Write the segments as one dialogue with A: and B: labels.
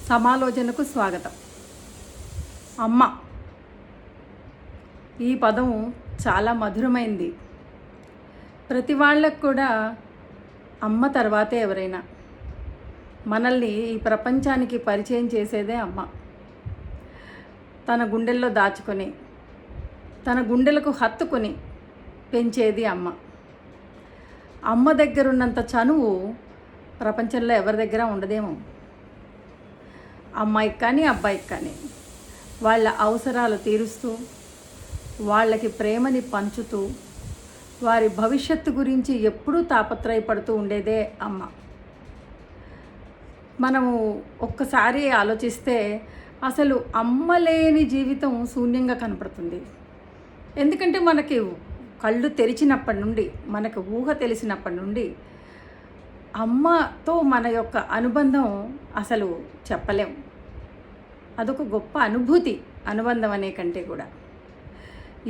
A: సమాలోచనకు స్వాగతం. అమ్మ ఈ పదం చాలా మధురమైంది. ప్రతి వాళ్ళకు కూడా అమ్మ తర్వాతే ఎవరైనా. మనల్ని ఈ ప్రపంచానికి పరిచయం చేసేదే అమ్మ. తన గుండెల్లో దాచుకొని, తన గుండెలకు హత్తుకొని పెంచేది అమ్మ. అమ్మ దగ్గరున్నంత చనువు ప్రపంచంలో ఎవరి దగ్గర ఉండదేమో. అమ్మాయికి కానీ అబ్బాయికి కానీ వాళ్ళ అవసరాలు తీరుస్తూ, వాళ్ళకి ప్రేమని పంచుతూ, వారి భవిష్యత్తు గురించి ఎప్పుడూ తాపత్రయపడుతూ ఉండేదే అమ్మ. మనము ఒక్కసారి ఆలోచిస్తే అసలు అమ్మ లేని జీవితం శూన్యంగా కనపడుతుంది. ఎందుకంటే మనకి కళ్ళు తెరిచినప్పటి నుండి, మనకు ఊహ తెలిసినప్పటి నుండి అమ్మతో మన యొక్క అనుబంధం అసలు చెప్పలేం. అదొక గొప్ప అనుభూతి, అనుబంధం అనే కంటే కూడా.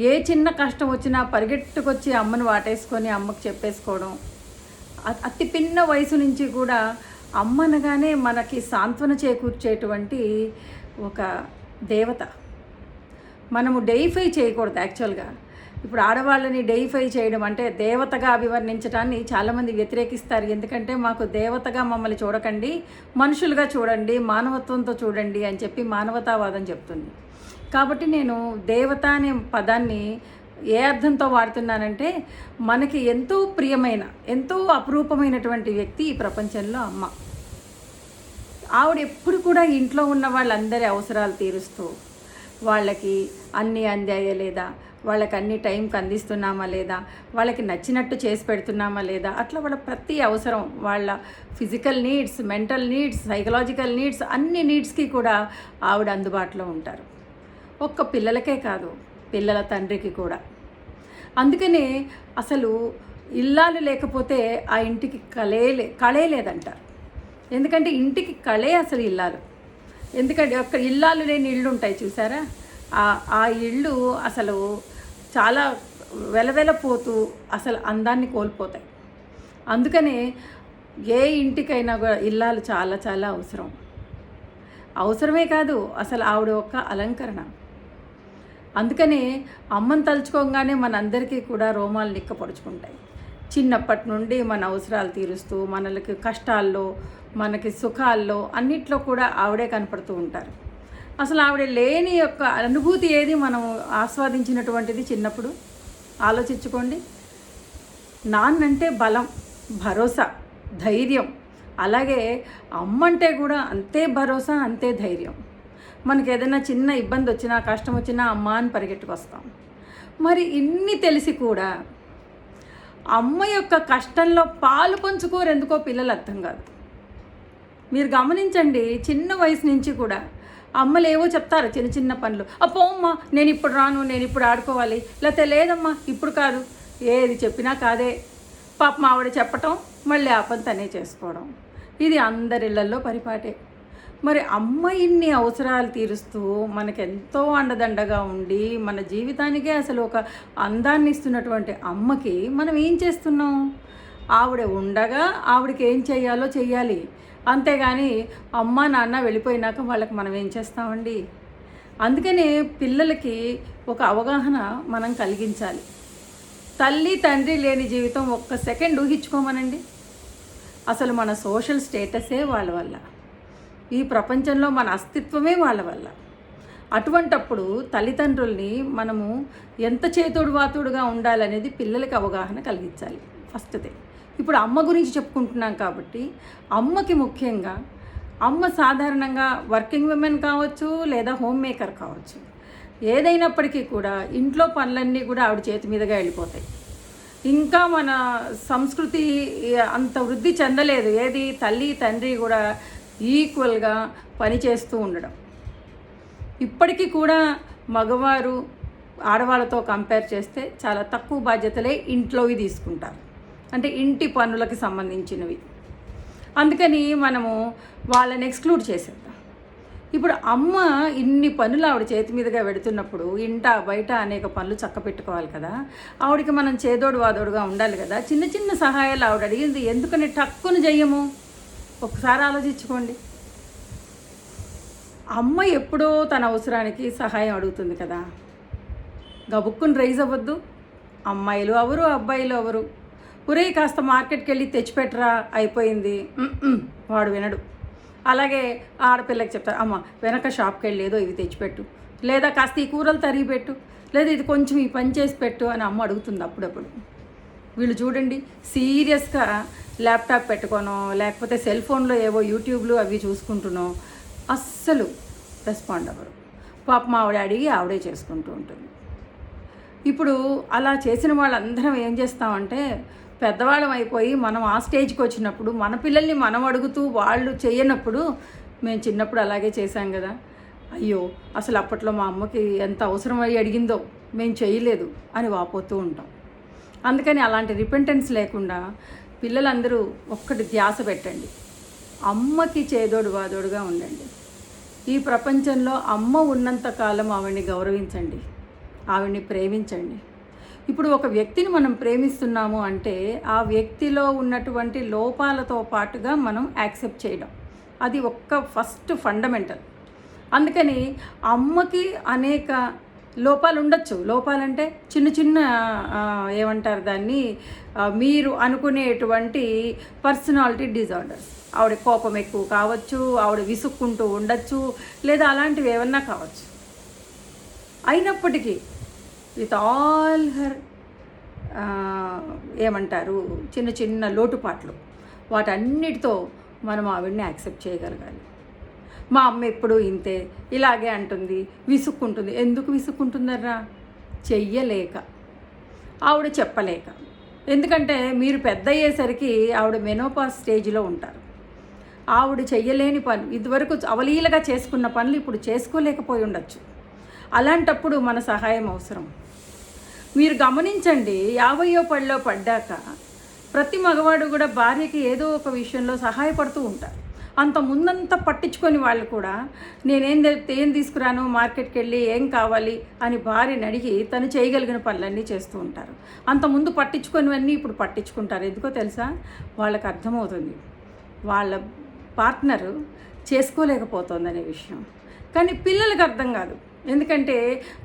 A: ఏ చిన్న కష్టం వచ్చినా పరిగెట్టుకొచ్చి అమ్మను వాటేసుకొని అమ్మకు చెప్పేసుకోవడం. అతి పిన్న వయసు నుంచి కూడా అమ్మ అనగానే మనకి సాంత్వన చేకూర్చేటువంటి ఒక దేవత. మనము డెయిఫై చేయకూడదు యాక్చువల్గా. ఇప్పుడు ఆడవాళ్ళని డెయిఫై చేయడం అంటే దేవతగా అభివర్ణించడాన్ని చాలామంది వ్యతిరేకిస్తారు. ఎందుకంటే మాకు దేవతగా మమ్మల్ని చూడకండి, మనుషులుగా చూడండి, మానవత్వంతో చూడండి అని చెప్పి మానవతావాదం చెప్తుంది. కాబట్టి నేను దేవత అనే పదాన్ని ఏ అర్థంతో వాడుతున్నానంటే, మనకి ఎంతో ప్రియమైన, ఎంతో అపురూపమైనటువంటి వ్యక్తి ఈ ప్రపంచంలో అమ్మ. ఆవిడ ఎప్పుడు కూడా ఇంట్లో ఉన్న వాళ్ళందరి అవసరాలు తీరుస్తూ, వాళ్ళకి అన్నీ అందాయా లేదా, వాళ్ళకి అన్ని టైంకి అందిస్తున్నామా లేదా, వాళ్ళకి నచ్చినట్టు చేసి పెడుతున్నామా లేదా, అట్లా వాళ్ళ ప్రతి అవసరం, వాళ్ళ physical needs, mental needs, psychological needs, అన్ని నీడ్స్కి కూడా ఆవిడ అందుబాటులో ఉంటారు. ఒక్క పిల్లలకే కాదు, పిల్లల తండ్రికి కూడా. అందుకనే అసలు ఇల్లాలు లేకపోతే ఆ ఇంటికి కళే లేదంటారు. ఎందుకంటే ఇంటికి కళే అసలు ఇల్లాలు. ఎందుకంటే ఒక్క ఇల్లాలు లేని ఇళ్ళు ఉంటాయి చూసారా, ఆ ఇళ్ళు అసలు చాలా వెలవెలపోతూ అసలు అందాన్ని కోల్పోతాయి. అందుకనే ఏ ఇంటికైనా కూడా ఇల్లాలు చాలా చాలా అవసరం. అవసరమే కాదు, అసలు ఆవిడ ఒక అలంకరణ. అందుకనే అమ్మని తలుచుకోగానే మనందరికీ కూడా రోమాలు నిక్కపరుచుకుంటాయి. చిన్నప్పటి నుండి మన అవసరాలు తీరుస్తూ, మనకి కష్టాల్లో, మనకి సుఖాల్లో అన్నిట్లో కూడా ఆవిడే కనపడుతూ ఉంటారు. అసలు ఆవిడ లేని యొక్క అనుభూతి ఏది మనం ఆస్వాదించినటువంటిది చిన్నప్పుడు ఆలోచించుకోండి. నాన్నంటే బలం, భరోసా, ధైర్యం. అలాగే అమ్మ అంటే కూడా అంతే భరోసా, అంతే ధైర్యం. మనకి ఏదైనా చిన్న ఇబ్బంది వచ్చినా, కష్టం వచ్చినా అమ్మ అని పరిగెట్టుకొస్తాం. మరి ఇన్ని తెలిసి కూడా అమ్మ యొక్క కష్టంలో పాలు పంచుకోరు ఎందుకో పిల్లలు అర్థం కాదు. మీరు గమనించండి, చిన్న వయసు నుంచి కూడా అమ్మలు ఏవో చెప్తారు చిన్న చిన్న పనులు. అమ్మా నేను ఇప్పుడు రాను, నేను ఇప్పుడు ఆడుకోవాలి, లేకపోతే లేదమ్మా ఇప్పుడు కాదు, ఏది చెప్పినా కాదే. పాపం ఆవిడ చెప్పటం, మళ్ళీ ఆ పని తనే చేసుకోవడం. ఇది అందరిళ్లల్లో పరిపాటే. మరి అమ్మ ఇన్ని అవసరాలు తీరుస్తూ మనకెంతో అండదండగా ఉండి మన జీవితానికే అసలు ఒక అందాన్ని ఇస్తున్నటువంటి అమ్మకి మనం ఏం చేస్తున్నాం? ఆవిడ ఉండగా ఆవిడకి ఏం చేయాలో చెయ్యాలి. అంతేగాని అమ్మ నాన్న వెళ్ళిపోయినాక వాళ్ళకి మనం ఏం చేస్తామండి? అందుకనే పిల్లలకి ఒక అవగాహన మనం కలిగించాలి. తల్లి తండ్రి లేని జీవితం ఒక్క సెకండ్ ఊహించుకోమనండి. అసలు మన సోషల్ స్టేటసే వాళ్ళ వల్ల, ఈ ప్రపంచంలో మన అస్తిత్వమే వాళ్ళ వల్ల. అటువంటప్పుడు తల్లిదండ్రుల్ని మనము ఎంత చేతోడు వాతుడుగా ఉండాలనేది పిల్లలకి అవగాహన కలిగించాలి ఫస్ట్దే. ఇప్పుడు అమ్మ గురించి చెప్పుకుంటున్నాం కాబట్టి అమ్మకి ముఖ్యంగా, అమ్మ సాధారణంగా వర్కింగ్ విమెన్ కావచ్చు, లేదా హోమ్ మేకర్ కావచ్చు, ఏదైనప్పటికీ కూడా ఇంట్లో పనులన్నీ కూడా ఆవిడ చేతి మీదుగా వెళ్ళిపోతాయి. ఇంకా మన సంస్కృతి అంత వృద్ధి చెందలేదు. ఏది, తల్లి తండ్రి కూడా ఈక్వల్గా పనిచేస్తూ ఉండడం. ఇప్పటికీ కూడా మగవారు ఆడవాళ్ళతో కంపేర్ చేస్తే చాలా తక్కువ బాధ్యతలే ఇంట్లోవి తీసుకుంటారు, అంటే ఇంటి పనులకు సంబంధించినవి. అందుకని మనము వాళ్ళని ఎక్స్క్లూడ్ చేసేద్దాం. ఇప్పుడు అమ్మ ఇన్ని పనులు ఆవిడ చేతి మీదుగా పెడుతున్నప్పుడు ఇంట బయట అనేక పనులు చక్క పెట్టుకోవాలి కదా. ఆవిడకి మనం చేదోడు వాదోడుగా ఉండాలి కదా. చిన్న చిన్న సహాయాలు ఆవిడ అడిగింది ఎందుకని టక్కుని చెయ్యము? ఒకసారి ఆలోచించుకోండి. అమ్మ ఎప్పుడో తన అవసరానికి సహాయం అడుగుతుంది కదా, గబుక్కుని రైజ్ అవ్వద్దు. అమ్మాయిలు ఎవరు, అబ్బాయిలు ఎవరు, ఒరే కాస్త మార్కెట్కి వెళ్ళి తెచ్చిపెట్టరా అయిపోయింది, వాడు వినడు. అలాగే ఆడపిల్లకి చెప్తారు, అమ్మ వెనక షాప్కి వెళ్ళి ఏదో ఇవి తెచ్చిపెట్టు, లేదా కాస్త ఈ కూరలు తరిగి పెట్టు, లేదా ఇది కొంచెం ఈ పని చేసి పెట్టు అని అమ్మ అడుగుతుంది అప్పుడప్పుడు. వీళ్ళు చూడండి సీరియస్గా ల్యాప్టాప్ పెట్టుకోనో లేకపోతే సెల్ ఫోన్లో ఏవో యూట్యూబ్లు అవి చూసుకుంటునో అస్సలు రెస్పాండ్ అవ్వరు. పాపం ఆవిడ అడిగి ఆవిడే చేసుకుంటూ ఉంటుంది. ఇప్పుడు అలా చేసిన వాళ్ళందరం ఏం చేస్తామంటే పెద్దవాళ్ళం అయిపోయి మనం ఆ స్టేజ్కి వచ్చినప్పుడు మన పిల్లల్ని మనం అడుగుతూ వాళ్ళు చేయనప్పుడు, మేము చిన్నప్పుడు అలాగే చేశాం కదా, అయ్యో అసలు అప్పట్లో మా అమ్మకి ఎంత అవసరం అయ్యి అడిగిందో మేము చేయలేదు అని వాపోతూ ఉంటాం. అందుకని అలాంటి రిపెంటెన్స్ లేకుండా పిల్లలందరూ ఒక్కటి ధ్యాస పెట్టండి, అమ్మకి చేదోడు వాదోడుగా ఉండండి. ఈ ప్రపంచంలో అమ్మ ఉన్నంతకాలం ఆవిడ్ని గౌరవించండి, ఆవిడ్ని ప్రేమించండి. ఇప్పుడు ఒక వ్యక్తిని మనం ప్రేమిస్తున్నాము అంటే ఆ వ్యక్తిలో ఉన్నటువంటి లోపాలతో పాటుగా మనం యాక్సెప్ట్ చేయడం, అది ఫస్ట్ ఫండమెంటల్. అందుకని అమ్మకి అనేక లోపాలు ఉండొచ్చు. లోపాలంటే చిన్న చిన్న ఏమంటారు దాన్ని, మీరు అనుకునేటువంటి పర్సనాలిటీ డిజార్డర్స్. ఆవిడ కోపం ఎక్కువ కావచ్చు, ఆవిడ విసుక్కుంటూ ఉండొచ్చు, లేదా అలాంటివి ఏమన్నా కావచ్చు. అయినప్పటికీ విత్ ఆల్ హర్ ఏమంటారు చిన్న చిన్న లోటుపాట్లు, వాటన్నిటితో మనం ఆవిడని యాక్సెప్ట్ చేయగలగాలి. మా అమ్మ ఎప్పుడూ ఇంతే, ఇలాగే అంటుంది, విసుక్కుంటుంది. ఎందుకు విసుక్కుంటుందర్రా? చెయ్యలేక, ఆవిడ చెప్పలేక. ఎందుకంటే మీరు పెద్ద అయ్యేసరికి ఆవిడ మెనోపాజ్ స్టేజ్లో ఉంటారు. ఆవిడ చెయ్యలేని పనులు, ఇదివరకు అవలీలగా చేసుకున్న పనులు ఇప్పుడు చేసుకోలేకపోయి ఉండొచ్చు. అలాంటప్పుడు మన సహాయం అవసరం. మీరు గమనించండి, 50వ పడిలో పడ్డాక ప్రతి మగవాడు కూడా భార్యకి ఏదో ఒక విషయంలో సహాయపడుతూ ఉంటారు. అంత ముందంతా పట్టించుకొని వాళ్ళు కూడా ఏం తీసుకురాను, మార్కెట్కి వెళ్ళి ఏం కావాలి అని భార్యని అడిగి తను చేయగలిగిన పనులన్నీ చేస్తూ ఉంటారు. అంతకుముందు పట్టించుకొనివన్నీ ఇప్పుడు పట్టించుకుంటారు. ఎందుకో తెలుసా? వాళ్ళకి అర్థమవుతుంది వాళ్ళ పార్ట్నరు చేసుకోలేకపోతుందనే విషయం. కానీ పిల్లలకు అర్థం కాదు. ఎందుకంటే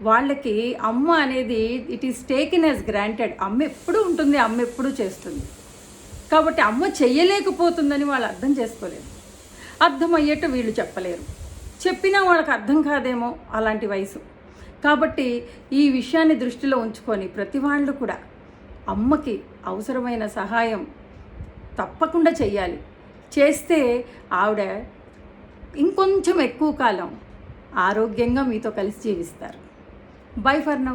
A: వాళ్ళకి అమ్మ అనేది it is taken as granted. అమ్మ ఎప్పుడూ ఉంటుంది, అమ్మ ఎప్పుడూ చేస్తుంది. కాబట్టి అమ్మ చెయ్యలేకపోతుందని వాళ్ళు అర్థం చేసుకోలేరు. అర్థమయ్యేట్టు వీళ్ళు చెప్పలేరు. చెప్పినా వాళ్ళకి అర్థం కాదేమో అలాంటి వయసు. కాబట్టి ఈ విషయాన్ని దృష్టిలో ఉంచుకొని ప్రతి వాళ్ళు కూడా అమ్మకి అవసరమైన సహాయం తప్పకుండా చెయ్యాలి. చేస్తే ఆవిడ ఇంకొంచెం ఎక్కువ కాలం ఆరోగ్యంగా మీతో కలిసి జీవిస్తారు. By for now.